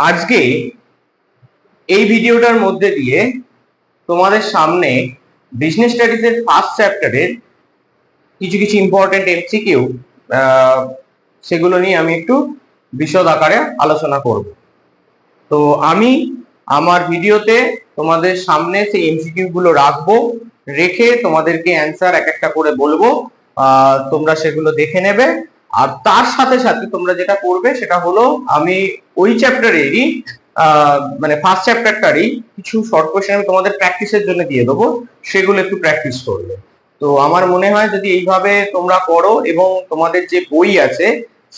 আজকে এই ভিডিওটার মধ্যে দিয়ে তোমাদের সামনে বিজনেস স্টাডিজের ফার্স্ট চ্যাপ্টারের কিছু কিছু ইম্পর্টেন্ট এমসিকিউ সেগুলো নিয়ে আমি একটু বিশদ আকারে আলোচনা করব। তো আমি আমার ভিডিওতে তোমাদের সামনে সেই এমসিকিউ গুলো রাখবো, রেখে তোমাদেরকে অ্যান্সার এক একটা করে বলবো, তোমরা সেগুলো দেখে নেবে। আর তার সাথে সাথে তোমরা যেটা করবে সেটা হলো আমি ওই চ্যাপ্টারেরই মানে ফার্স্ট চ্যাপ্টারটারই কিছু শর্ট কোশ্চেন আমি তোমাদের প্র্যাকটিসের জন্য দিয়ে দেবো, সেগুলো একটু প্র্যাকটিস করবে। তো আমার মনে হয় যদি এইভাবে তোমরা করো এবং তোমাদের যে বই আছে,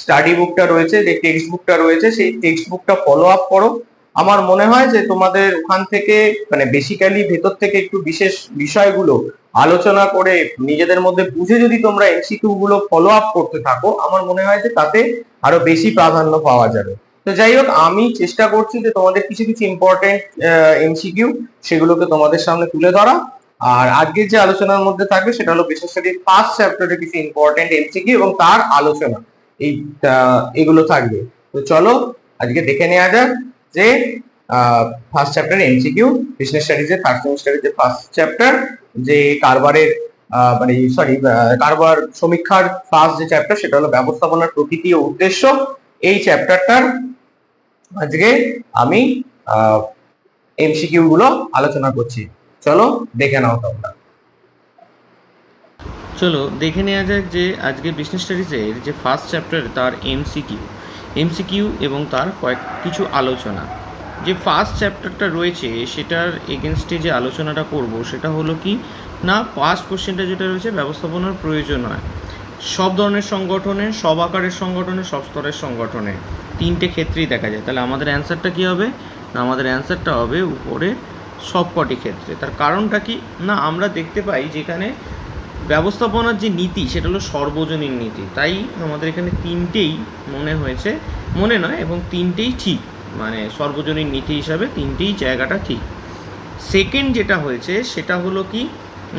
স্টাডি বুকটা রয়েছে, যে টেক্সট বুকটা রয়েছে, সেই টেক্সট বুকটা ফলো আপ করো, আমার মনে হয় যে তোমাদের ওখান থেকে মানে বেসিক্যালি ভেতর থেকে একটু বিশেষ বিষয়গুলো আলোচনা করে নিজেদের মধ্যে বুঝে যদি তোমরা এমসিকিউ গুলো ফলো আপ করতে থাকো, আমার মনে হয় যে তাতে আরো বেশি প্রাধান্য পাওয়া যাবে। তো যাই হোক, আমি চেষ্টা করছি যে তোমাদের কিছু কিছু ইম্পর্টেন্ট এমসিকিউ সেগুলোকে তোমাদের সামনে তুলে ধরা। আর আজকের যে আলোচনার মধ্যে থাকবে সেটা হলো বিশেষ করে ফার্স্ট চ্যাপ্টারের কিছু ইম্পর্টেন্ট এমসিকিউ এবং তার আলোচনা, এই এগুলো থাকবে। তো চলো আজকে দেখে নেওয়া যাক যে ফার্স্ট চ্যাপ্টার এমসিকিউ, বিজনেস স্টাডিজের থার্ড সেমিস্টারের যে ফার্স্ট চ্যাপ্টার, যে কারবারের মানে সরি কারবার সমীক্ষার ফার্স্ট যে চ্যাপ্টার সেটা হলো ব্যবস্থাপনার প্রকৃতি ও উদ্দেশ্য। এই চ্যাপ্টারটার আজকে আমি এমসিকিউ গুলো আলোচনা করছি। চলো দেখে নাও তোমরা। চলো দেখে নেওয়া যাক যে আজকে বিজনেস স্টাডিজের যে ফার্স্ট চ্যাপ্টার তার এমসিকিউ এবং তার কিছু আলোচনা। যে ফার্স্ট চ্যাপ্টারটা রয়েছে সেটার এগেনস্টে যে আলোচনাটা করব সেটা হলো কি না, ফার্স্ট কোশ্চেনটা যেটা রয়েছে, ব্যবস্থাপনার প্রয়োজন হয় সব ধরনের সংগঠনে, সব আকারের সংগঠনে, সব স্তরের সংগঠনে, তিনটে ক্ষেত্রেই দেখা যায়। তাহলে আমাদের অ্যান্সারটা কী হবে না, আমাদের অ্যান্সারটা হবে উপরে সবকটি ক্ষেত্রে। তার কারণটা কি না, আমরা দেখতে পাই যেখানে ব্যবস্থাপনার যে নীতি সেটা হলো সর্বজনীন নীতি, তাই আমাদের এখানে তিনটেই মনে নয় এবং তিনটেই ঠিক, মানে সর্বজনীন নীতি হিসাবে তিনটেই জায়গাটা ঠিক। সেকেন্ড যেটা হয়েছে সেটা হলো কি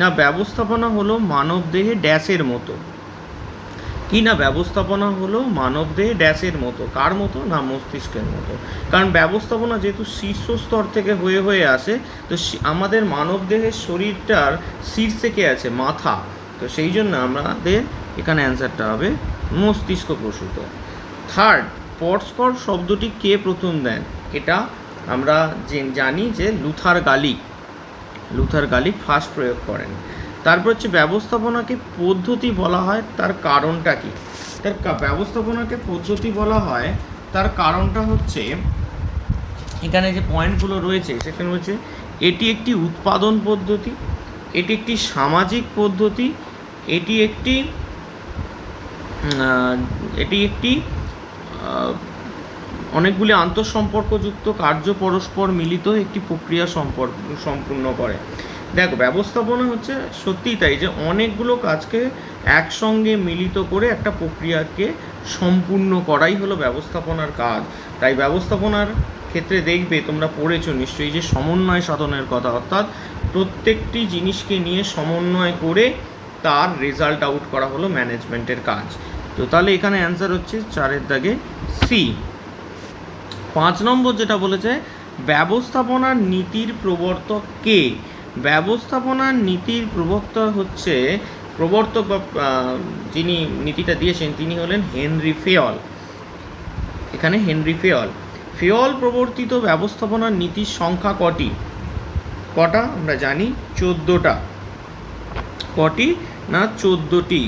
না, ব্যবস্থাপনা হলো মানবদেহে ড্যাশের মতো। কি না, ব্যবস্থাপনা হলো মানবদেহে ড্যাশের মতো। কার মতো না, মস্তিষ্কের মতো। কারণ ব্যবস্থাপনা যেহেতু শীর্ষস্তর থেকে হয়ে আসে, তো আমাদের মানবদেহের শরীরটার শীর্ষে কে আছে, মাথা। তো সেই জন্য আমাদের এখানে অ্যান্সারটা হবে মস্তিষ্ক প্রসূত। থার্ড, পরস্পর শব্দটি কে প্রথম দেন, এটা আমরা জানি যে লুথার গালিক ফার্স্ট প্রয়োগ করেন। তারপর হচ্ছে ব্যবস্থাপনাকে পদ্ধতি বলা হয়, তার কারণটা কি? ব্যবস্থাপনাকে পদ্ধতি বলা হয় তার কারণটা হচ্ছে, এখানে যে পয়েন্টগুলো রয়েছে সেখানে হচ্ছে এটি একটি উৎপাদন পদ্ধতি, এটি একটি সামাজিক পদ্ধতি, এটি একটি অনেকগুলি আন্তঃসম্পর্কযুক্ত কার্য পরস্পর মিলিত একটি প্রক্রিয়া সম্পূর্ণ করে। দেখো, ব্যবস্থাপনা হচ্ছে সত্যিই তাই যে অনেকগুলো কাজকে একসঙ্গে মিলিত করে একটা প্রক্রিয়াকে সম্পূর্ণ করাই হলো ব্যবস্থাপনার কাজ। তাই ব্যবস্থাপনার ক্ষেত্রে দেখবে, তোমরা পড়েছো নিশ্চয়ই, যে সমন্বয় সাধনের কথা, অর্থাৎ প্রত্যেকটি জিনিসকে নিয়ে সমন্বয় করে তার রেজাল্ট আউট করা হলো ম্যানেজমেন্টের কাজ। তো তাহলে এখানে অ্যান্সার হচ্ছে 4-এর দাগে সি। 5 নম্বর যেটা বলেছে, ব্যবস্থাপনার নীতির প্রবর্তক কে? ব্যবস্থাপনার নীতির প্রবর্তক বা যিনি নীতিটা দিয়েছেন তিনি হলেন হেনরি ফেয়ল। এখানে হেনরি ফেয়ল প্রবর্তিত ব্যবস্থাপনার নীতির সংখ্যা কটা আমরা জানি, 14টা। কটি না, 14টি।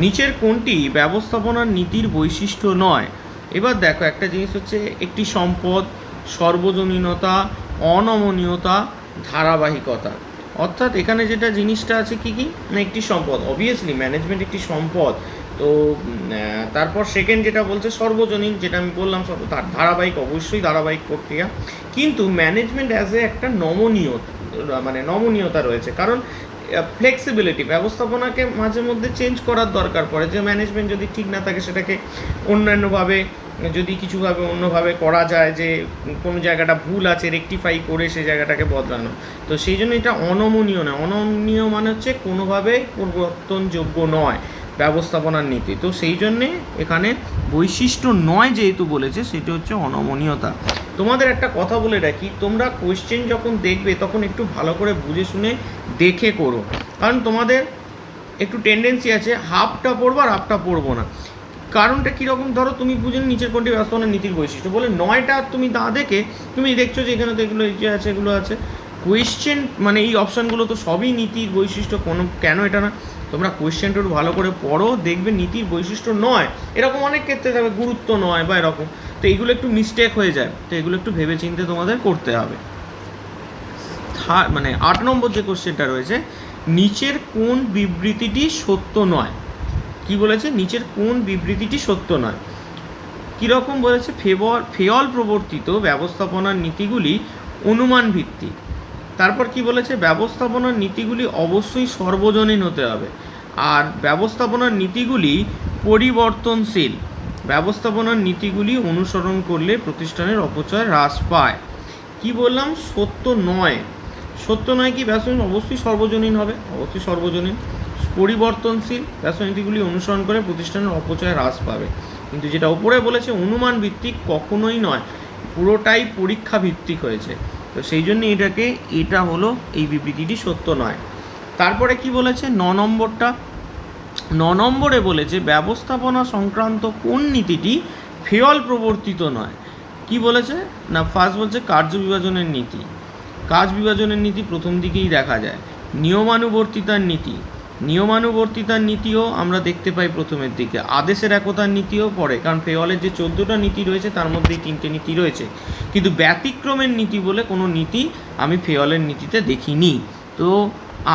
নিচের কোনটি ব্যবস্থাপনার নীতির বৈশিষ্ট্য নয়? এবার দেখো, একটা জিনিস হচ্ছে একটি সম্পদ, সর্বজনীনতা, অনমনীয়তা, ধারাবাহিকতা। অর্থাৎ এখানে যেটা জিনিসটা আছে কি না, একটি সম্পদ, অবভিয়াসলি ম্যানেজমেন্ট একটি সম্পদ। তো তারপর সেকেন্ড যেটা বলছে সর্বজনীন, যেটা আমি বললাম, ধারাবাহিক, অবশ্যই ধারাবাহিক প্রক্রিয়া। কিন্তু ম্যানেজমেন্ট অ্যাজ এ একটা নমনীয়তা রয়েছে, কারণ ফ্লেক্সিবিলিটি, ব্যবস্থাপনাকে মাঝে মধ্যে চেঞ্জ করার দরকার পড়ে। যে ম্যানেজমেন্ট যদি ঠিক না থাকে সেটাকে অন্যান্যভাবে যদি কিছুভাবে অন্যভাবে করা যায়, যে কোনো জায়গাটা ভুল আছে রেকটিফাই করে সেই জায়গাটাকে বদলানো। তো সেই জন্য এটা অনমনীয় নয়। অনমনীয় মানে হচ্ছে কোনোভাবে পরিবর্তনযোগ্য নয়। ব্যবস্থাপনার নীতি। তো সেই জন্যে এখানে বৈশিষ্ট্য নয় যেহেতু বলেছে, সেটা হচ্ছে অনমনীয়তা। তোমাদের একটা কথা বলে রাখি, তোমরা কোয়েশ্চেন যখন দেখবে তখন একটু ভালো করে বুঝে শুনে দেখে করো, কারণ তোমাদের একটু টেন্ডেন্সি আছে হাফটা পড়বো আর হাফটা পড়বো না। কারণটা কীরকম, ধরো তুমি বুঝে নিচের কোনটি ব্যবস্থাপনার নীতির বৈশিষ্ট্য বলে 9টা তুমি না দেখে তুমি দেখছো যে এখানে তো এগুলো যে আছে এগুলো আছে। কোয়েশ্চেন মানে এই অপশানগুলো তো সবই নীতির বৈশিষ্ট্য, কোনো কেন এটা না। তোমরা কোয়েশ্চেনটা একটু ভালো করে পড়ো, দেখবে নীতির বৈশিষ্ট্য নয়, এরকম অনেক ক্ষেত্রে থাকবে গুরুত্ব নয় বা এরকম। তো এগুলো একটু মিস্টেক হয়ে যায়, তো এগুলো একটু ভেবে চিন্তে তোমাদের করতে হবে। মানে 8 নম্বর যে কোশ্চেনটা রয়েছে, নিচের কোন বিবৃতিটি সত্য নয়। কি বলেছে, নিচের কোন বিবৃতিটি সত্য নয়। কীরকম বলেছে, ফেয়ল প্রবর্তিত ব্যবস্থাপনার নীতিগুলি অনুমান ভিত্তিক। তারপর কি বলেছে, ব্যবস্থাপনার নীতিগুলি অবশ্যই সর্বজনীন হতে হবে, আর ব্যবস্থাপনার নীতিগুলি পরিবর্তনশীল। ব্যবস্থাপনার নীতিগুলি অনুসরণ করলে প্রতিষ্ঠানের অপচয় হ্রাস পায়। কি বললাম, সত্য নয়। সত্য নয় কি, ব্যবস্থা অবশ্যই সর্বজনীন হবে, অবশ্যই সর্বজনীন। পরিবর্তনশীল, ব্যবস্থা নীতিগুলি অনুসরণ করে প্রতিষ্ঠানের অপচয় হ্রাস পাবে। কিন্তু যেটা ওপরে বলেছে অনুমান ভিত্তিক, কখনোই নয়, পুরোটাই পরীক্ষা ভিত্তিক হয়েছে। তো সেই জন্য এটা হলো এই বিবৃতিটি সত্য নয়। তারপরে কি বলেছে 9 নম্বরটা, 9 নম্বরে বলেছে ব্যবস্থাপনা সংক্রান্ত কোন নীতিটি ফেয়ল প্রবর্তিত নয়। কি বলেছে না, ফার্স্ট বলছে কার্য বিভাজনের নীতি। কাজ বিভাজনের নীতি প্রথম দিকেই দেখা যায়। নিয়মানুবর্তিতার নীতি, নিয়মানুবর্তিতার নীতিও আমরা দেখতে পাই প্রথমের দিকে। আদেশের একতার নীতিও পড়ে, কারণ ফেয়লের যে 14টা নীতি রয়েছে তার মধ্যেই 3টে নীতি রয়েছে, কিন্তু ব্যতিক্রমের নীতি বলে কোনো নীতি আমি ফেয়লের নীতিতে দেখিনি। তো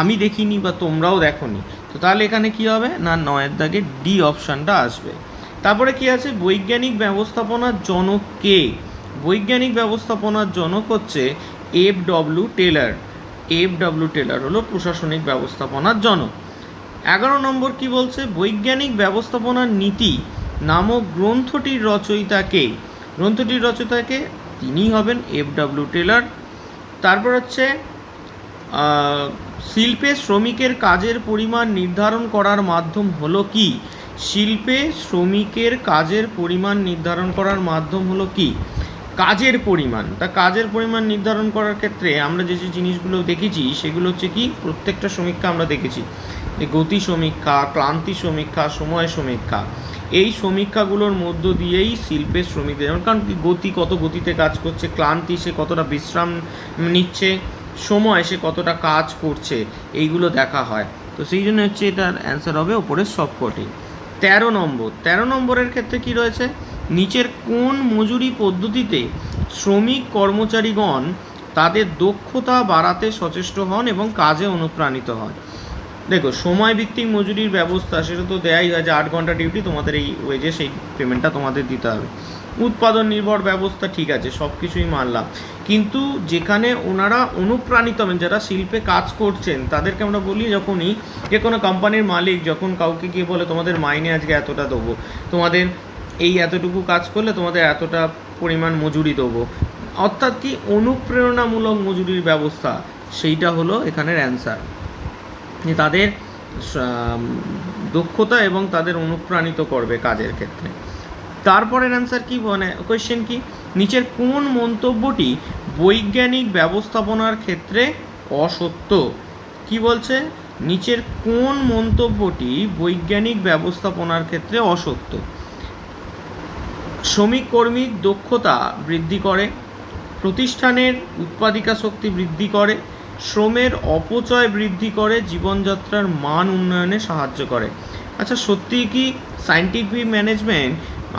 আমি দেখিনি বা তোমরাও দেখোনি, তো তাহলে এখানে কি হবে না, 9-এর দাগে ডি অপশানটা আসবে। তারপরে কি আছে, বৈজ্ঞানিক ব্যবস্থাপনার জনক কে। বৈজ্ঞানিক ব্যবস্থাপনার জনক হচ্ছে এফ.ডব্লিউ. টেলর। এফ.ডব্লিউ. টেলর হলো প্রশাসনিক ব্যবস্থাপনার জনক। 11 নম্বর কি বলছে, বৈজ্ঞানিক ব্যবস্থাপনার নীতি নামক গ্রন্থটির রচয়িতা কে। গ্রন্থটির রচয়িতা কে, তিনিই হবেন এফ.ডব্লিউ. টেলর। তারপর হচ্ছে শিল্পে শ্রমিকের কাজের পরিমাণ নির্ধারণ করার মাধ্যম হলো কি। শিল্পে শ্রমিকের কাজের পরিমাণ নির্ধারণ করার মাধ্যম হলো কি, কাজের পরিমাণ। তা কাজের পরিমাণ নির্ধারণ করার ক্ষেত্রে আমরা যে যে জিনিসগুলো দেখেছি সেগুলো হচ্ছে কি, প্রত্যেকটা সমীক্ষা আমরা দেখেছি যে গতি সমীক্ষা, ক্লান্তি সমীক্ষা, সময় সমীক্ষা। এই সমীক্ষাগুলোর মধ্য দিয়েই শিল্পের শ্রমিকদের, কারণ কি গতি, কত গতিতে কাজ করছে, ক্লান্তি সে কতটা বিশ্রাম নিচ্ছে, সময় সে কতটা কাজ করছে, এইগুলো দেখা হয়। তো সেই জন্য হচ্ছে এটার অ্যান্সার হবে ওপরের সবকটি। 13 নম্বর, 13 নম্বরের ক্ষেত্রে কি রয়েছে, নিচের কোন মজুরি পদ্ধতিতে শ্রমিক কর্মচারীগণ তাদের দক্ষতা বাড়াতে সচেষ্ট হন এবং কাজে অনুপ্রাণিত হন। দেখো, সময় ভিত্তিক মজুরির ব্যবস্থা সেটা তো দেয়াই হয় যে 8 ঘন্টা ডিউটি, তোমাদের এই ওয়েজে সেই পেমেন্টটা তোমাদের দিতে হবে। উৎপাদন নির্ভর ব্যবস্থা, ঠিক আছে, সব কিছুই মানলাম, কিন্তু যেখানে ওনারা অনুপ্রাণিত হবেন, যারা শিল্পে কাজ করছেন তাদেরকে আমরা বলি, যখনই যে কোনো কোম্পানির মালিক যখন কাউকে গিয়ে বলে তোমাদের মাইনে আজকে এতটা দেবো, তোমাদের এই এতটুকু কাজ করলে তোমাদের এতটা পরিমাণ মজুরি দেবো, অর্থাৎ কি অনুপ্রেরণামূলক মজুরির ব্যবস্থা, সেইটা হলো এখানের অ্যান্সার, যে তাদের দক্ষতা এবং তাদের অনুপ্রাণিত করবে কাজের ক্ষেত্রে। তারপরের অ্যান্সার কি, মানে কোয়েশ্চেন কি, নিচের কোন মন্তব্যটি বৈজ্ঞানিক ব্যবস্থাপনার ক্ষেত্রে অসত্য। কি বলছে, নিচের কোন মন্তব্যটি বৈজ্ঞানিক ব্যবস্থাপনার ক্ষেত্রে অসত্য। শ্রমিক কর্মীর দক্ষতা বৃদ্ধি করে, প্রতিষ্ঠানের উৎপাদিকা শক্তি বৃদ্ধি করে, শ্রমের অপচয় বৃদ্ধি করে, জীবনযাত্রার মান উন্নয়নে সাহায্য করে। আচ্ছা, সত্যি কি সায়েন্টিফিক ম্যানেজমেন্ট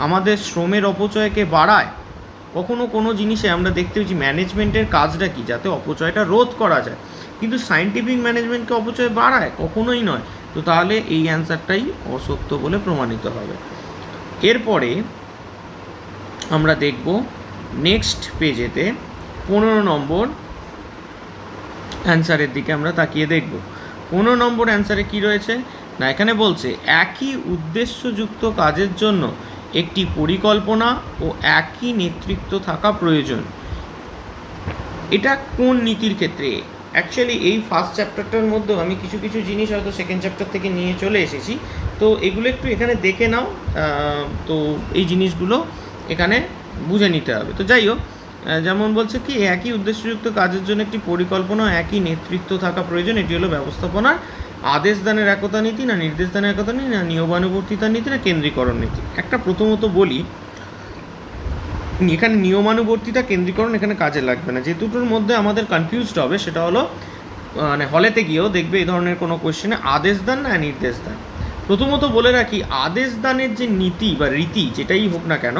আমাদের শ্রমের অপচয়কে বাড়ায়? কখনো কোনো জিনিসে আমরা দেখতে পেয়েছি ম্যানেজমেন্টের কাজটা কি, যাতে অপচয়টা রোধ করা যায়, কিন্তু সায়েন্টিফিক ম্যানেজমেন্টকে অপচয় বাড়ায়? কখনোই নয়। তো তাহলে এই অ্যান্সারটাই অসত্য বলে প্রমাণিত হবে। এরপরে আমরা দেখব নেক্সট পেজেতে 15 নম্বর অ্যান্সারের দিকে আমরা তাকিয়ে দেখব। 15 নম্বর অ্যান্সারে কি রয়েছে না, এখানে বলছে একই উদ্দেশ্যযুক্ত কাজের জন্য একটি পরিকল্পনা ও একই নেতৃত্ব থাকা প্রয়োজন। এটা কোন নীতির ক্ষেত্রে? অ্যাকচুয়ালি এই ফার্স্ট চ্যাপ্টারটার মধ্যেও আমি কিছু কিছু জিনিস হয়তো সেকেন্ড চ্যাপ্টার থেকে নিয়ে চলে এসেছি, তো এগুলো একটু এখানে দেখে নাও। তো এই জিনিসগুলো এখানে বুঝে নিতে হবে। তো যাই হোক, যেমন বলছে কি, একই উদ্দেশ্যযুক্ত কাজের জন্য একটি পরিকল্পনা ও একই নেতৃত্ব থাকা প্রয়োজন। এটি হলো ব্যবস্থাপনার আদেশদানের একতা নীতি, না নির্দেশদানের একতা নীতি, না নিয়মানুবর্তিতার নীতি, না কেন্দ্রীকরণ নীতি। একটা প্রথমত বলি, এখানে নিয়মানুবর্তিতা কেন্দ্রীকরণ এখানে কাজে লাগবে না। যে দুটোর মধ্যে আমাদের কনফিউজড হবে সেটা হলো, মানে হলেতে গিয়েও দেখবে এই ধরনের কোনো কোশ্চেনে আদেশদান না নির্দেশদান। প্রথমত বলে রাখি, আদেশদানের যে নীতি বা রীতি যেটাই হোক না কেন,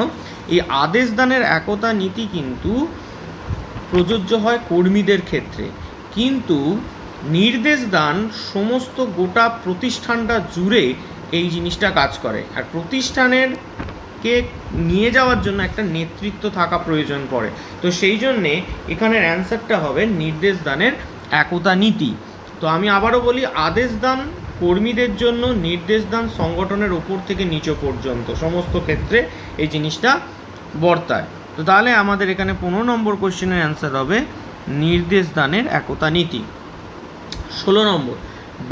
এই আদেশদানের একতা নীতি কিন্তু প্রযোজ্য হয় কর্মীদের ক্ষেত্রে, কিন্তু নির্দেশদান সমস্ত গোটা প্রতিষ্ঠানটা জুড়ে এই জিনিসটা কাজ করে। আর প্রতিষ্ঠানের কে নিয়ে যাওয়ার জন্য একটা নেতৃত্ব থাকা প্রয়োজন পড়ে। তো সেই জন্যে এখানের অ্যান্সারটা হবে নির্দেশদানের একতা নীতি। তো আমি আবারও বলি, আদেশদান কর্মীদের জন্য, নির্দেশদান সংগঠনের ওপর থেকে নিচে পর্যন্ত সমস্ত ক্ষেত্রে এই জিনিসটা বর্তায়। তো তাহলে আমাদের এখানে 15 নম্বর কোশ্চেনের অ্যান্সার হবে নির্দেশদানের একতা নীতি। 16 নম্বর,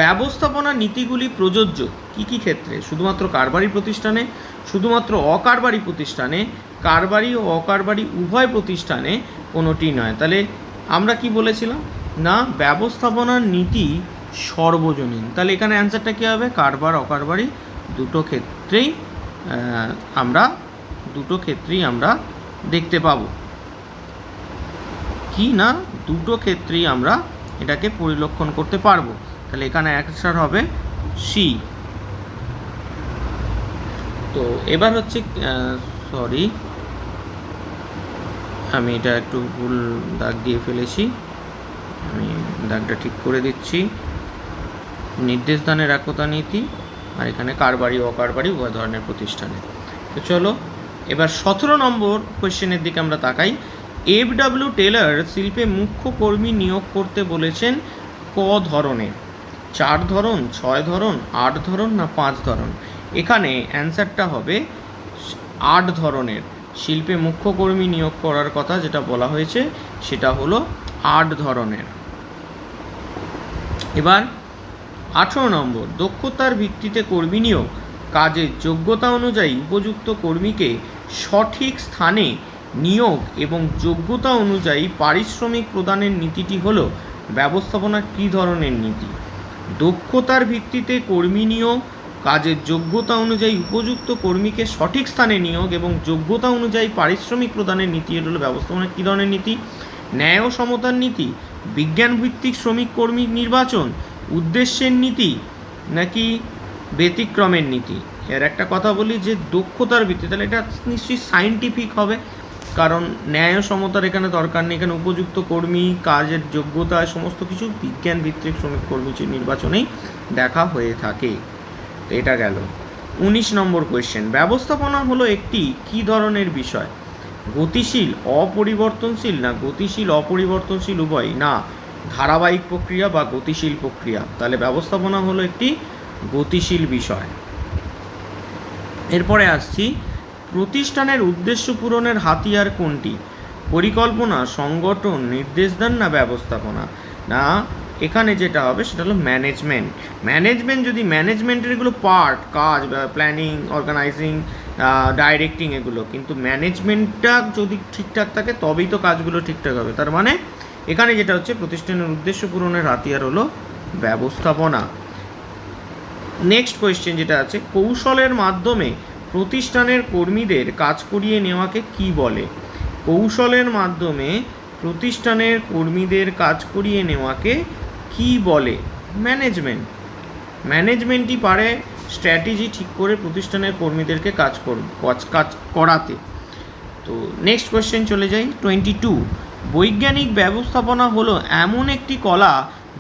ব্যবস্থাপনা নীতিগুলি প্রযোজ্য কী কী ক্ষেত্রে? শুধুমাত্র কারবারি প্রতিষ্ঠানে, শুধুমাত্র অকারবারি প্রতিষ্ঠানে, কারবারি ও অকারবারি উভয় প্রতিষ্ঠানে, কোনোটি নয়। তাহলে আমরা কি বলেছিলাম না, ব্যবস্থাপনার নীতি সর্বজনীন। তাহলে এখানে অ্যান্সারটা কী হবে? কারবার অকারবারি দুটো ক্ষেত্রেই আমরা দেখতে পাবো কি না, দুটো ক্ষেত্রেই আমরা এটাকে পরিলক্ষণ করতে পারবো। তাহলে এখানে অ্যান্সার হবে সি। তো এবার হচ্ছে, সরি আমি এটা একটু ভুল দাগ দিয়ে ফেলেছি, আমি দাগটা ঠিক করে দিচ্ছি। নির্দেশদানের একতা নীতি, আর এখানে কারবারি অকারবারি উভয় ধরনের প্রতিষ্ঠানে। তো চলো এবার 17 নম্বর কোয়েশ্চেনের দিকে আমরা তাকাই। এফডব্লিউ টেলর শিল্পে মুখ্য কর্মী নিয়োগ করতে বলেছেন ক ধরনের? 4 ধরন, 6 ধরন, 8 ধরন, না 5 ধরন? এখানে অ্যান্সারটা হবে 8 ধরনের। শিল্পে মুখ্য কর্মী নিয়োগ করার কথা যেটা বলা হয়েছে সেটা হলো 8 ধরনের। এবার 18 নম্বর, দক্ষতার ভিত্তিতে কর্মী নিয়োগ। কাজের যোগ্যতা অনুযায়ী উপযুক্ত কর্মীকে সঠিক স্থানে নিয়োগ এবং যোগ্যতা অনুযায়ী পারিশ্রমিক প্রদানের নীতিটি হলো ব্যবস্থাপনার কী ধরনের নীতি? দক্ষতার ভিত্তিতে কর্মী নিয়োগ, কাজের যোগ্যতা অনুযায়ী উপযুক্ত কর্মীকে সঠিক স্থানে নিয়োগ এবং যোগ্যতা অনুযায়ী পারিশ্রমিক প্রদানের নীতি হলো ব্যবস্থাপনার কী ধরনের নীতি? ন্যায় ও সমতার নীতি, বিজ্ঞানভিত্তিক শ্রমিক কর্মী নির্বাচন, উদ্দেশ্যের নীতি, নাকি ব্যতিক্রমের নীতি? এর একটা কথা বলি যে দক্ষতার ভিত্তি, তাহলে এটা নিশ্চয়ই সায়েন্টিফিক হবে, কারণ ন্যায় ও সমতার এখানে দরকার নেই। এখানে উপযুক্ত কর্মী, কাজের যোগ্যতা, সমস্ত কিছু বিজ্ঞান ভিত্তিক শ্রমিক কর্মী নির্বাচনেই দেখা হয়ে থাকে। তো এটা গেল। 19 নম্বর কোয়েশ্চেন, ব্যবস্থাপনা হলো একটি কী ধরনের বিষয়? গতিশীল অপরিবর্তনশীল, না গতিশীল অপরিবর্তনশীল উভয়, না ধারাবাহিক প্রক্রিয়া বা গতিশীল প্রক্রিয়া? তাহলে ব্যবস্থাপনা হলো একটি গতিশীল বিষয়। এরপরে আসছি, প্রতিষ্ঠানের উদ্দেশ্য পূরণের হাতিয়ার কোনটি? পরিকল্পনা, সংগঠন, নির্দেশদান, না ব্যবস্থাপনা? না, এখানে যেটা হবে সেটা হলো ম্যানেজমেন্ট। যদি ম্যানেজমেন্টের এগুলো পার্ট, কাজ, প্ল্যানিং, অর্গানাইজিং, ডাইরেক্টিং এগুলো, কিন্তু ম্যানেজমেন্টটা যদি ঠিকঠাক থাকে তবেই তো কাজগুলো ঠিকঠাক হবে। তার মানে এখানে যেটা হচ্ছে, প্রতিষ্ঠানের উদ্দেশ্য পূরণের হাতিয়ার হলো ব্যবস্থাপনা। নেক্সট কোয়েশ্চেন যেটা আছে, কৌশলের মাধ্যমে প্রতিষ্ঠানের কর্মীদের কাজ করিয়ে নেওয়াকে কি বলে? কৌশলের মাধ্যমে প্রতিষ্ঠানের কর্মীদের কাজ করিয়ে নেওয়াকে কি বলে? ম্যানেজমেন্টই পারে স্ট্র্যাটেজি ঠিক করে প্রতিষ্ঠানের কর্মীদেরকে কাজ করাতে। তো নেক্সট কোয়েশ্চেন চলে যাই। 22, বৈজ্ঞানিক ব্যবস্থাপনা হলো এমন একটি কলা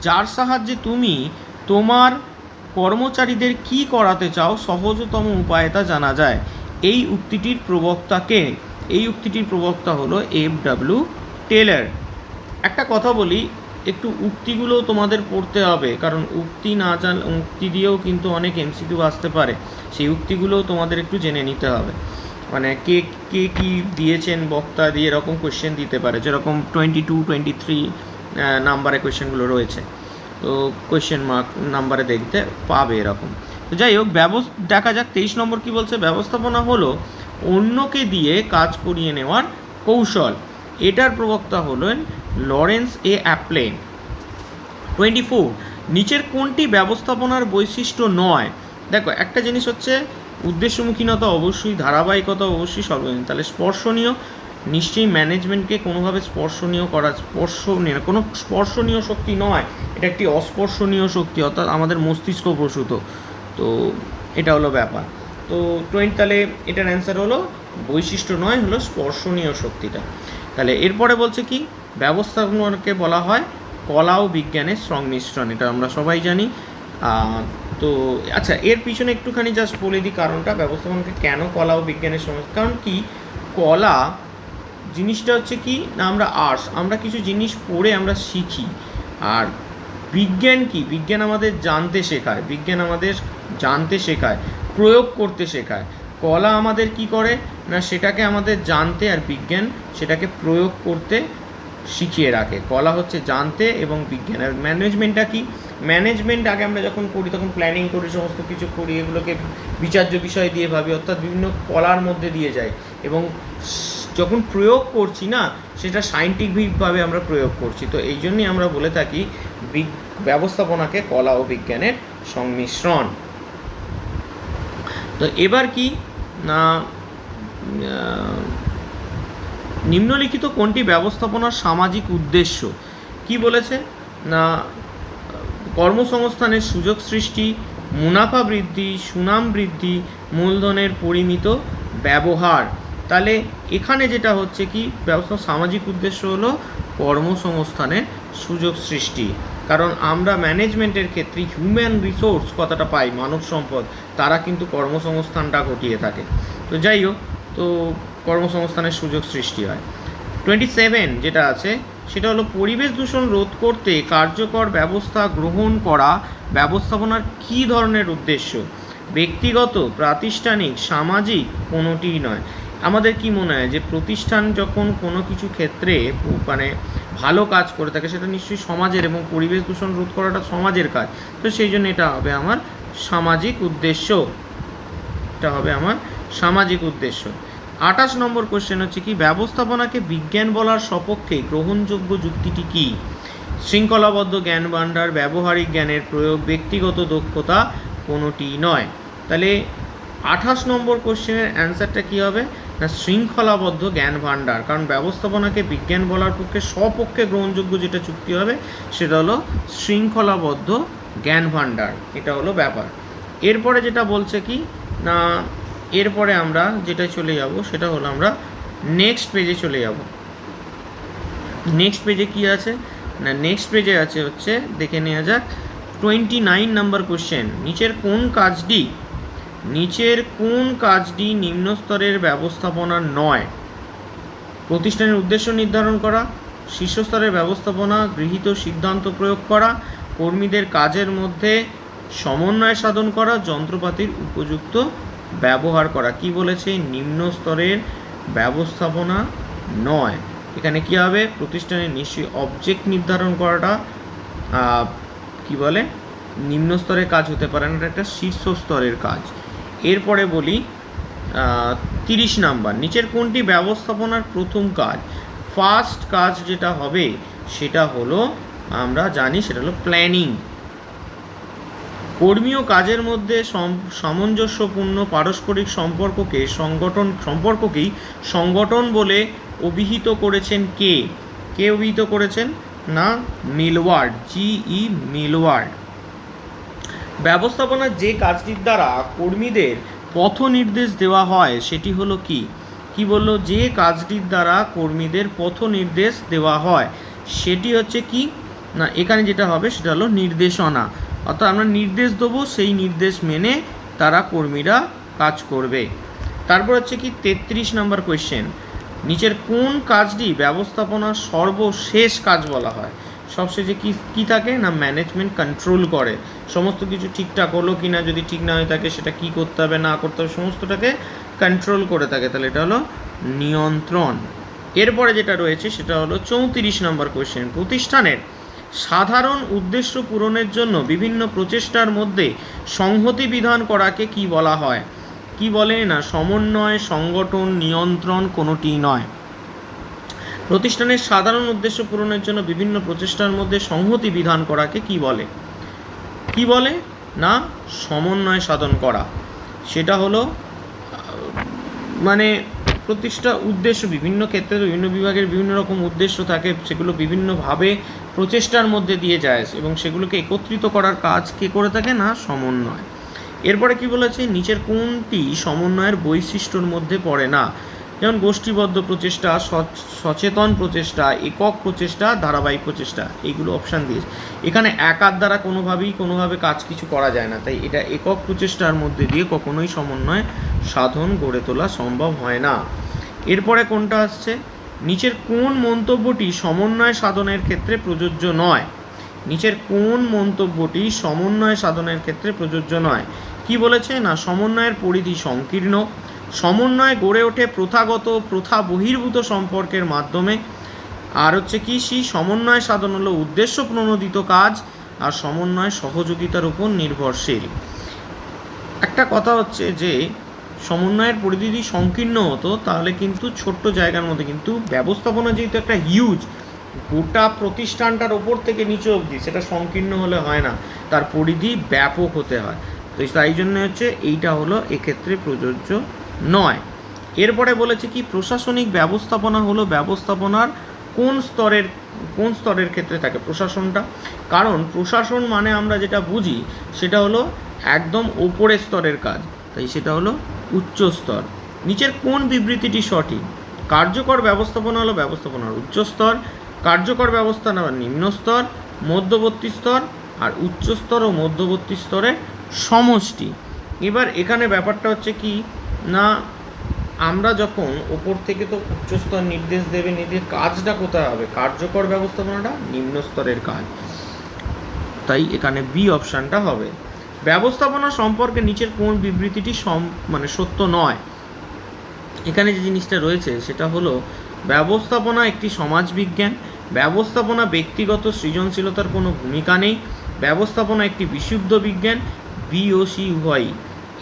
যার সাহায্যে তুমি তোমার কর্মচারীদের কি করাতে চাও সহজতম উপায়ে তা জানা যায়। এই উক্তিটির প্রবক্তা কে? এই উক্তিটির প্রবক্তা হলো এফডব্লিউ টেলর। একটা কথা বলি, একটু উক্তিগুলো তোমাদের পড়তে হবে, কারণ উক্তি দিয়েও কিন্তু অনেক এমসিকিউ আসতে পারে। সেই উক্তিগুলোও তোমাদের একটু জেনে নিতে হবে। মানে কে কে কী দিয়েছেন, বক্তা দিয়ে এরকম কোয়েশ্চেন দিতে পারে, যেরকম 22, 23 নাম্বারে কোয়েশ্চেনগুলো রয়েছে, তো কোয়েশ্চেন মার্ক নাম্বারে দেখতে পাবে এরকম। তো যাই হোক, দেখা যাক 23 নম্বর কি বলছে। ব্যবস্থাপনা হলো অন্যকে দিয়ে কাজ করিয়ে নেওয়ার কৌশল। এটার প্রবক্তা হলেন লরেন্স এ অ্যাপ্লে। 24, নিচের কোনটি ব্যবস্থাপনার বৈশিষ্ট্য নয়? দেখো, একটা জিনিস হচ্ছে উদ্দেশ্যমুখীনতা, অবশ্যই ধারাবাহিকতা, অবশ্যই সর্বজনীন। তাহলে স্পর্শনীয়, নিশ্চয়ই ম্যানেজমেন্টকে কোনোভাবে কোনো স্পর্শনীয় শক্তি নয়, এটা একটি অস্পর্শনীয় শক্তি, অর্থাৎ আমাদের মস্তিষ্ক প্রসূত। তো এটা হলো ব্যাপার। তো তাহলে এটার অ্যান্সার হলো বৈশিষ্ট্য নয়, হলো স্পর্শনীয় শক্তিটা। তাহলে এরপরে বলছে কি, ব্যবস্থাপনাকে বলা হয় কলা ও বিজ্ঞানের সংমিশ্রণ, এটা আমরা সবাই জানি। তো আচ্ছা, এর পিছনে একটুখানি জাস্ট বলে দিই কারণটা, ব্যবস্থাপনাকে কেন কলা ও বিজ্ঞানের সংমিশ্রণ। কারণ কি, কলা জিনিসটা হচ্ছে কি না, আমরা কিছু জিনিস পড়ে আমরা শিখি। আর বিজ্ঞান কি, বিজ্ঞান আমাদের জানতে শেখায়, প্রয়োগ করতে শেখায়। কলা আমাদের কি করে না, সেটাকে আমাদের জানতে, আর বিজ্ঞান সেটাকে প্রয়োগ করতে শিখিয়ে রাখে। কলা হচ্ছে জানতে এবং বিজ্ঞান। আর ম্যানেজমেন্টটা কি, ম্যানেজমেন্ট আগে আমরা যখন করি তখন প্ল্যানিং করি, সমস্ত কিছু করি, এগুলোকে বিচার্য বিষয় দিয়ে ভাবি, অর্থাৎ বিভিন্ন কলার মধ্যে দিয়ে যায়, এবং যখন প্রয়োগ করছি না, সেটা সায়েন্টিফিকভাবে আমরা প্রয়োগ করছি। তো এই জন্যই আমরা বলে থাকি ব্যবস্থাপনাকে কলা ও বিজ্ঞানের সংমিশ্রণ। তো এবার কি না, নিম্নলিখিত কোনটি ব্যবস্থাপনার সামাজিক উদ্দেশ্য? কি বলেছে না, কর্মসংস্থানের সুযোগ সৃষ্টি, মুনাফা বৃদ্ধি, সুনাম বৃদ্ধি, মূলধনের পরিমিত ব্যবহার। তাহলে এখানে যেটা হচ্ছে কি, ব্যবস্থা সামাজিক উদ্দেশ্য হলো কর্মসংস্থানের সুযোগ সৃষ্টি। কারণ আমরা ম্যানেজমেন্টের ক্ষেত্রে হিউম্যান রিসোর্স কথাটা পাই, মানব সম্পদ, তারা কিন্তু কর্মসংস্থানটা ঘটিয়ে থাকে। তো যাই হোক, তো কর্মসংস্থানের সুযোগ সৃষ্টি হয়। 27 যেটা আছে সেটা হলো পরিবেশ দূষণ রোধ করতে কার্যকর ব্যবস্থা গ্রহণ করা ব্যবস্থাপনার কী ধরনের উদ্দেশ্য? ব্যক্তিগত, প্রাতিষ্ঠানিক, সামাজিক, কোনোটিই নয়। আমাদের কি মনে হয় যে প্রতিষ্ঠান যখন কোনো কিছু ক্ষেত্রে মানে ভালো কাজ করে থাকে, সেটা নিশ্চয়ই সমাজের, এবং পরিবেশ দূষণ রোধ করাটা সমাজের কাজ। তো সেই জন্য এটা হবে আমার সামাজিক উদ্দেশ্য, এটা হবে আমার সামাজিক উদ্দেশ্য। 28 নম্বর কোশ্চেন হচ্ছে কি, ব্যবস্থাপনাকে বিজ্ঞান বলার সপক্ষে গ্রহণযোগ্য যুক্তিটি কি? শৃঙ্খলাবদ্ধ জ্ঞান ভাণ্ডার, ব্যবহারিক জ্ঞানের প্রয়োগ, ব্যক্তিগত দক্ষতা, কোনোটি নয়। তাহলে 28 নম্বর কোশ্চেনের অ্যান্সারটা কী হবে না, শৃঙ্খলাবদ্ধ জ্ঞান ভাণ্ডার। কারণ ব্যবস্থাপনাকে বিজ্ঞান বলার পক্ষে সপক্ষে গ্রহণযোগ্য যেটা চুক্তি হবে সেটা হলো শৃঙ্খলাবদ্ধ জ্ঞান ভাণ্ডার, এটা হলো ব্যাপার। এরপরে যেটা বলছে কি না, এরপরে আমরা যেটা চলে যাব সেটা হলো আমরা নেক্সট পেজে চলে যাব। নেক্সট পেজে কি আছে না, নেক্সট পেজে আছে হচ্ছে, দেখে নেওয়া যাক 29 নম্বর কোশ্চেন। নিচের কোন কাজটি নিম্ন স্তরের ব্যবস্থাপনা নয়? প্রতিষ্ঠানের উদ্দেশ্য নির্ধারণ করা, শীর্ষস্তরের ব্যবস্থাপনা, গৃহীত সিদ্ধান্ত প্রয়োগ করা, কর্মীদের কাজের মধ্যে সমন্বয় সাধন করা, যন্ত্রপাতির উপযুক্ত ব্যবহার করা। কি বলেছে, নিম্ন স্তরের ব্যবস্থাপনা নয়। এখানে কি হবে, প্রতিষ্ঠানের নিশ্চয়ই অবজেক্ট নির্ধারণ করাটা কি বলে, নিম্ন স্তরের কাজ হতে পারে না, এটা একটা শীর্ষ স্তরের কাজ। এরপরে বলি 30 নাম্বার, নিচের কোনটি ব্যবস্থাপনার প্রথম কাজ? ফার্স্ট কাজ যেটা হবে সেটা হলো, আমরা জানি সেটা হলো প্ল্যানিং। কর্মী ও কাজের মধ্যে সামঞ্জস্যপূর্ণ পারস্পরিক সম্পর্ককেই সংগঠন বলে অভিহিত করেছেন কে? অভিহিত করেছেন না, মিলওয়ার্ড, G.E. মিলওয়ার্ড। ব্যবস্থাপনার যে কাজটির দ্বারা কর্মীদের পথ নির্দেশ দেওয়া হয় সেটি হলো কি বললো, যে কাজটির দ্বারা কর্মীদের পথ নির্দেশ দেওয়া হয় সেটি হচ্ছে কি না, এখানে যেটা হবে সেটা হলো নির্দেশনা। অর্থাৎ আমরা নির্দেশ দেবো, সেই নির্দেশ মেনে তারা কর্মীরা কাজ করবে। তারপর হচ্ছে কি 33 নম্বর কোয়েশ্চেন, নিচের কোন কাজটি ব্যবস্থাপনার সর্বশেষ কাজ বলা হয়? সবশেষে কি থাকে না, ম্যানেজমেন্ট কন্ট্রোল করে সমস্ত কিছু ঠিকঠাক হলো কি না, যদি ঠিক না হয়ে থাকে সেটা কি করতে হবে না করতে হবে, সমস্তটাকে কন্ট্রোল করে থাকে। তাহলে এটা হলো নিয়ন্ত্রণ। এরপরে যেটা রয়েছে সেটা হলো 34 নম্বর কোয়েশ্চেন, প্রতিষ্ঠানের সাধারণ উদ্দেশ্য পূরণের জন্য বিভিন্ন প্রচেষ্টার মধ্যে সংহতি বিধান করাকে কি বলা হয়? কি বলে না, সমন্বয়, সংগঠন, নিয়ন্ত্রণ কোনোটি নয়। প্রতিষ্ঠানের সাধারণ উদ্দেশ্য পূরণের জন্য বিভিন্ন প্রচেষ্টার মধ্যে সংহতি বিধান করাকে কি বলে? কি বলে না, সমন্বয় সাধন করা। সেটা হলো মানে প্রতিষ্ঠা উদ্দেশ্য, বিভিন্ন ক্ষেত্রে বিভিন্ন বিভাগের বিভিন্ন রকম উদ্দেশ্য থাকে, সেগুলো বিভিন্নভাবে প্রচেষ্টার মধ্যে দিয়ে যায় এবং সেগুলোকে একত্রিত করার কাজ কে করে থাকে না, সমন্বয়। এরপরে কি বলেছে, নিচের কোনটি সমন্বয়ের বৈশিষ্ট্যর মধ্যে পড়ে না? যেমন গোষ্ঠীবদ্ধ প্রচেষ্টা, সচেতন প্রচেষ্টা, একক প্রচেষ্টা, ধারাবাহিক প্রচেষ্টা, এইগুলো অপশান দিয়েছে। এখানে একার দ্বারা কোনোভাবে কাজ কিছু করা যায় না, তাই এটা একক প্রচেষ্টার মধ্যে দিয়ে কখনোই সমন্বয় সাধন গড়ে তোলা সম্ভব হয় না। এরপরে কোনটা আসছে, নিচের কোন মন্তব্যটি সমন্বয় সাধনের ক্ষেত্রে প্রযোজ্য নয়? নিচের কোন মন্তব্যটি সমন্বয় সাধনের ক্ষেত্রে প্রযোজ্য নয়? কি বলেছে না, সমন্বয়ের পরিধি সংকীর্ণ, সমন্বয় গড়ে ওঠে প্রথাগত প্রথা বহির্ভূত সম্পর্কের মাধ্যমে, আর হচ্ছে কি সমন্বয় সাধন হলো উদ্দেশ্য প্রণোদিত কাজ, আর সমন্বয় সহযোগিতার উপর নির্ভরশীল। একটা কথা হচ্ছে যে সমন্বয়ের পরিধি যদি সংকীর্ণ হতো তাহলে কিন্তু ছোট্ট জায়গার মধ্যে, কিন্তু ব্যবস্থাপনা যেহেতু একটা হিউজ, গোটা প্রতিষ্ঠানটার ওপর থেকে নিচে অবধি, সেটা সংকীর্ণ হলে হয় না, তার পরিধি ব্যাপক হতে হয়। তো তাই জন্য হচ্ছে এইটা হলো এক্ষেত্রে প্রযোজ্য নয়। এরপরে বলেছে কি, প্রশাসনিক ব্যবস্থাপনা হলো ব্যবস্থাপনার কোন স্তরের ক্ষেত্রে থাকে প্রশাসনটা? কারণ প্রশাসন মানে আমরা যেটা বুঝি সেটা হলো একদম ওপরের স্তরের কাজ, তাই সেটা হলো উচ্চ স্তর। নিচের কোন বিবৃতিটি সঠিক? কার্যকর ব্যবস্থাপনা হলো ব্যবস্থাপনার উচ্চ স্তর, কার্যকর ব্যবস্থাপনা নিম্ন স্তর, মধ্যবর্তী স্তর, আর উচ্চ স্তর ও মধ্যবর্তী স্তরের সমষ্টি। এবার এখানে ব্যাপারটা হচ্ছে কি না, আমরা যখন ওপর থেকে তো উচ্চ স্তর নির্দেশ দেবে, কাজটা কোথায় হবে? কার্যকর ব্যবস্থাপনাটা নিম্ন স্তরের কাজ, তাই এখানে বি অপশানটা হবে। ব্যবস্থাপনা সম্পর্কে নিচের কোন বিবৃতিটি সত্য নয়? এখানে যে জিনিসটা রয়েছে সেটা হলো, ব্যবস্থাপনা একটি সমাজবিজ্ঞান, ব্যবস্থাপনা ব্যক্তিগত সৃজনশীলতার কোনো ভূমিকা নেই, ব্যবস্থাপনা একটি বিশুদ্ধ বিজ্ঞান, বি ও সি উভয়ই।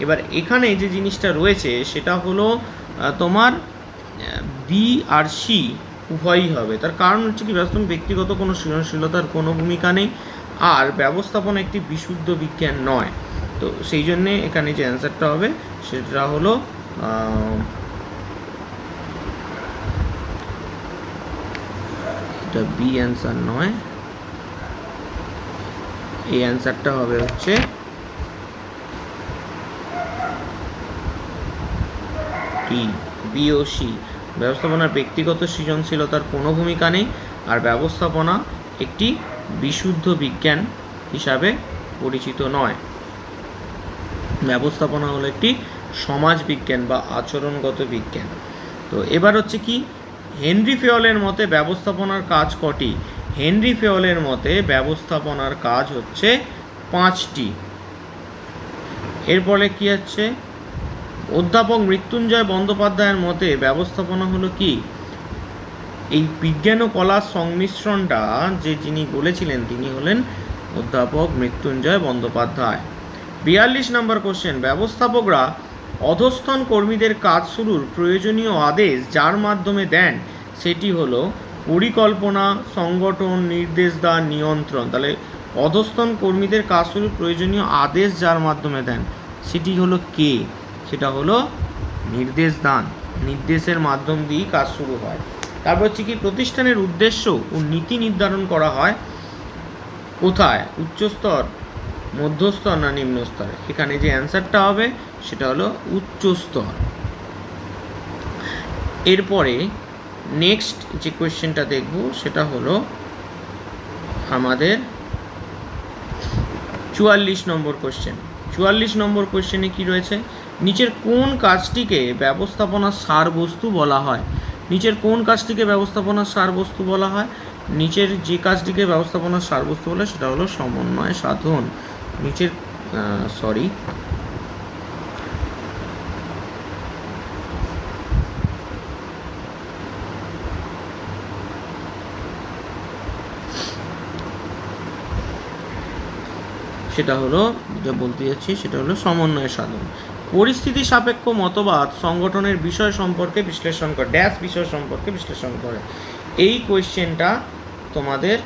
এবার এখানে যে জিনিসটা রয়েছে সেটা হলো তোমার বি আর সি উভয়ই হবে। তার কারণ হচ্ছে কি, ব্যবস্থাপনা ব্যক্তিগত কোনো সৃজনশীলতার কোনো ভূমিকা নেই, আর ব্যবস্থাপনা একটি বিশুদ্ধ বিজ্ঞান নয়। তো সেই জন্যে এখানে যে অ্যান্সারটা হবে সেটা হলো এটা বি অ্যান্সার নয়, এই অ্যান্সারটা হবে হচ্ছে টি, বি ও সি। ব্যবস্থাপনার ব্যক্তিগত সৃজনশীলতার কোনো ভূমিকা নেই, আর ব্যবস্থাপনা একটি বিশুদ্ধ বিজ্ঞান হিসাবে পরিচিত নয়। ব্যবস্থাপনা হলো একটি সমাজ বিজ্ঞান বা আচরণগত বিজ্ঞান। তো এবার হচ্ছে কি, হেনরি ফেওলের মতে ব্যবস্থাপনার কাজ কটি? হেনরি ফেওলের মতে ব্যবস্থাপনার কাজ হচ্ছে 5টি। এরপরে কি হচ্ছে, অধ্যাপক মৃত্যুঞ্জয় বন্দ্যোপাধ্যায়ের মতে ব্যবস্থাপনা হলো কি? এই বিজ্ঞান ও কলার সংমিশ্রণটা যিনি বলেছিলেন তিনি হলেন অধ্যাপক মৃত্যুঞ্জয় বন্দ্যোপাধ্যায়। 42 নম্বর কোশ্চেন, ব্যবস্থাপকরা অধস্তন কর্মীদের কাজ শুরুর প্রয়োজনীয় আদেশ যার মাধ্যমে দেন সেটি হলো পরিকল্পনা, সংগঠন, নির্দেশদান, নিয়ন্ত্রণ। তাহলে অধস্তন কর্মীদের কাজ শুরুর প্রয়োজনীয় আদেশ যার মাধ্যমে দেন সেটি হলো কে? সেটা হলো নির্দেশদান, নির্দেশের মাধ্যম দিয়েই কাজ শুরু হয়। তারপর হচ্ছে কি, প্রতিষ্ঠানের উদ্দেশ্য ও নীতি নির্ধারণ করা হয় কোথায়? উচ্চস্তর, মধ্যস্তর না নিম্ন স্তরে? এখানে যে অ্যান্সারটা হবে সেটা হলো উচ্চ স্তর। এরপরে নেক্সট যে কোয়েশ্চেনটা দেখব সেটা হলো আমাদের 44 নম্বর কোয়েশ্চেন। 44 নম্বর কোয়েশ্চেনে কি রয়েছে, নিচের কোন কাজটিকে ব্যবস্থাপনার সারবস্তু বলা হয়? নিচের কোন কাজটিকে ব্যবস্থাপনার সারবস্তু বলা হয়? নিচের যে কাজটিকে ব্যবস্থাপনার সারবস্তু বলে সেটা হলো সমন্বয় সাধন। নিচের সেটা হলো, যা বলতে যাচ্ছি সেটা হলো সমন্বয় সাধন। পরিস্থিতি সাপেক্ষ মতবাদ সংগঠনের বিষয় সম্পর্কে বিশ্লেষণ করে, ড্যাশ বিষয় সম্পর্কে বিশ্লেষণ করে। এই কোয়েশ্চেনটা তোমাদের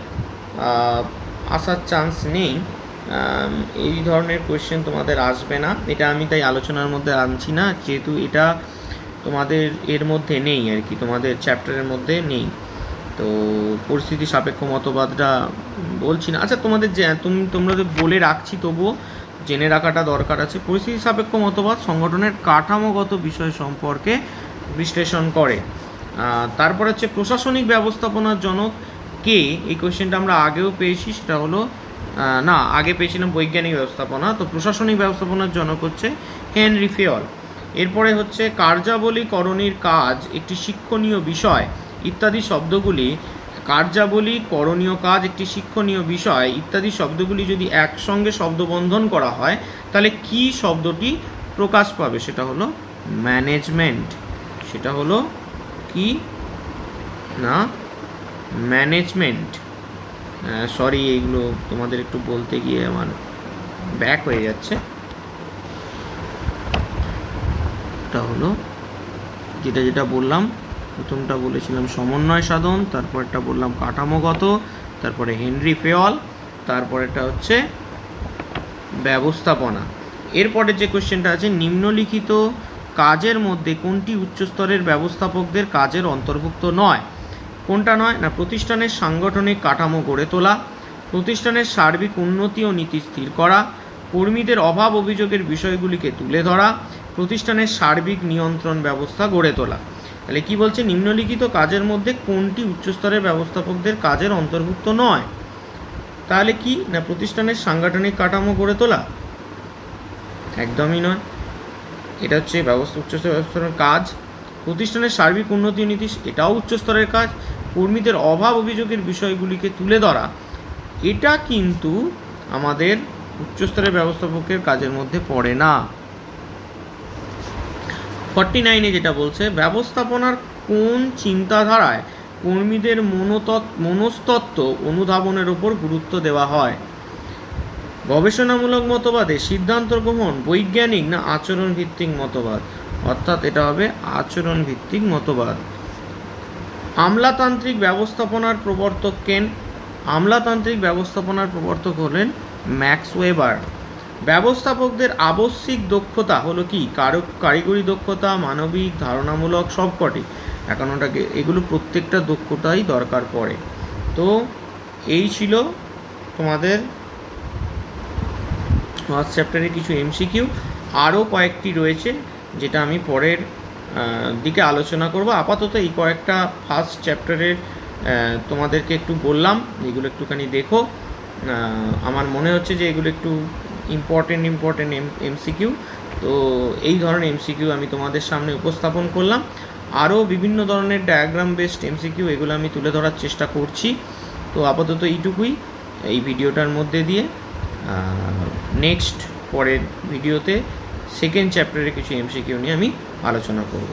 আসার চান্স নেই, এই ধরনের কোয়েশ্চেন তোমাদের আসবে না, এটা আমি তাই আলোচনার মধ্যে আনছি না, যেহেতু এটা তোমাদের এর মধ্যে নেই আর কি, তোমাদের চ্যাপ্টারের মধ্যে নেই। তো পরিস্থিতি সাপেক্ষ মতবাদটা বলছি না। আচ্ছা, তোমাদের যে তোমরা বলে রাখছি, তবুও জেনে রাখাটা দরকার আছে। পরিস্থিতি সাপেক্ষ মতবাদ সংগঠনের কাঠামোগত বিষয় সম্পর্কে বিশ্লেষণ করে। তারপর হচ্ছে প্রশাসনিক ব্যবস্থাপনার জনক কে, এই কোয়েশ্চেনটা আমরা আগেও পেয়েছি, সেটা হলো না, আগে পেয়েছিলাম বৈজ্ঞানিক ব্যবস্থাপনা, তো প্রশাসনিক ব্যবস্থাপনার জনক হচ্ছে হেনরি ফেয়ল। এরপরে হচ্ছে কার্যাবলী করণীর কাজ একটি শিক্ষণীয় বিষয় ইত্যাদি শব্দগুলি, কার্যাবলী করণীয় কাজ একটি শিক্ষণীয় বিষয় ইত্যাদি শব্দগুলি যদি একসঙ্গে শব্দবন্ধন করা হয় তাহলে কি শব্দটি প্রকাশ পাবে, সেটা হলো ম্যানেজমেন্ট। সেটা হলো কি না, ম্যানেজমেন্ট। সরি, এইগুলো তোমাদের একটু বলতে গিয়ে আমার ব্যাক হয়ে যাচ্ছে। এটা হলো যেটা বললাম, প্রথমটা বলেছিলাম সমন্বয় সাধন, তারপরটা বললাম কাঠামোগত, তারপরে হেনরি ফেয়ল, তারপরেটা হচ্ছে ব্যবস্থাপনা। এরপরে যে কোশ্চেনটা আছে, নিম্নলিখিত কাজের মধ্যে কোনটি উচ্চস্তরের ব্যবস্থাপকদের কাজের অন্তর্ভুক্ত নয়? কোনটা নয় না, প্রতিষ্ঠানের সাংগঠনিক কাঠামো গড়ে তোলা, প্রতিষ্ঠানের সার্বিক উন্নতি ও নীতি স্থির করা, কর্মীদের অভাব অভিযোগের বিষয়গুলিকে তুলে ধরা, প্রতিষ্ঠানের সার্বিক নিয়ন্ত্রণ ব্যবস্থা গড়ে তোলা। তাহলে কি বলছে, নিম্নলিখিত কাজের মধ্যে কোনটি উচ্চস্তরের ব্যবস্থাপকদের কাজের অন্তর্ভুক্ত নয়? তাহলে কি না, প্রতিষ্ঠানের সাংগঠনিক কাঠামো গড়ে তোলা একদমই নয়, এটা হচ্ছে উচ্চস্তরের ব্যবস্থাপনার কাজ। প্রতিষ্ঠানের সার্বিক উন্নতি নীতি, এটাও উচ্চস্তরের কাজ। কর্মীদের অভাব অভিযোগের বিষয়গুলিকে তুলে ধরা, এটা কিন্তু আমাদের উচ্চস্তরের ব্যবস্থাপকের কাজের মধ্যে পড়ে না। 49-এ যেটা বলছে, ব্যবস্থাপনার কোন চিন্তাধারায় কর্মীদের মনস্তত্ত্ব অনুধাবনের ওপর গুরুত্ব দেওয়া হয়? গবেষণামূলক মতবাদে সিদ্ধান্ত গ্রহণ বৈজ্ঞানিক না আচরণ ভিত্তিক মতবাদ? অর্থাৎ এটা হবে আচরণ ভিত্তিক মতবাদ। আমলাতান্ত্রিক ব্যবস্থাপনার প্রবর্তক কেন? আমলাতান্ত্রিক ব্যবস্থাপনার প্রবর্তক হলেন ম্যাক্স ওয়েবার। ব্যবস্থাপকদের আবশ্যিক দক্ষতা হলো কি? কারিগরি দক্ষতা, মানবিক, ধারণামূলক, সবকটি। একান্নটাকে, এগুলো প্রত্যেকটা দক্ষতাই দরকার পড়ে। তো এই ছিল তোমাদের ফার্স্ট চ্যাপ্টারে কিছু এমসিকিউ। আরও কয়েকটি রয়েছে যেটা আমি পরের দিকে আলোচনা করব। আপাতত এই কয়েকটা ফার্স্ট চ্যাপ্টারের তোমাদেরকে একটু বললাম, এগুলো একটুখানি দেখো। আমার মনে হচ্ছে যে এগুলো একটু ইম্পর্টেন্ট এমসিকিউ, তো এই ধরনের এমসিকিউ আমি তোমাদের সামনে উপস্থাপন করলাম। আরও বিভিন্ন ধরনের ডায়াগ্রাম বেসড এমসিকিউ, এগুলো আমি তুলে ধরার চেষ্টা করছি। তো আপাতত এইটুকুই এই ভিডিওটার মধ্যে দিয়ে। নেক্সট পরের ভিডিওতে সেকেন্ড চ্যাপ্টারে কিছু এমসিকিউ নিয়ে আমি আলোচনা করব।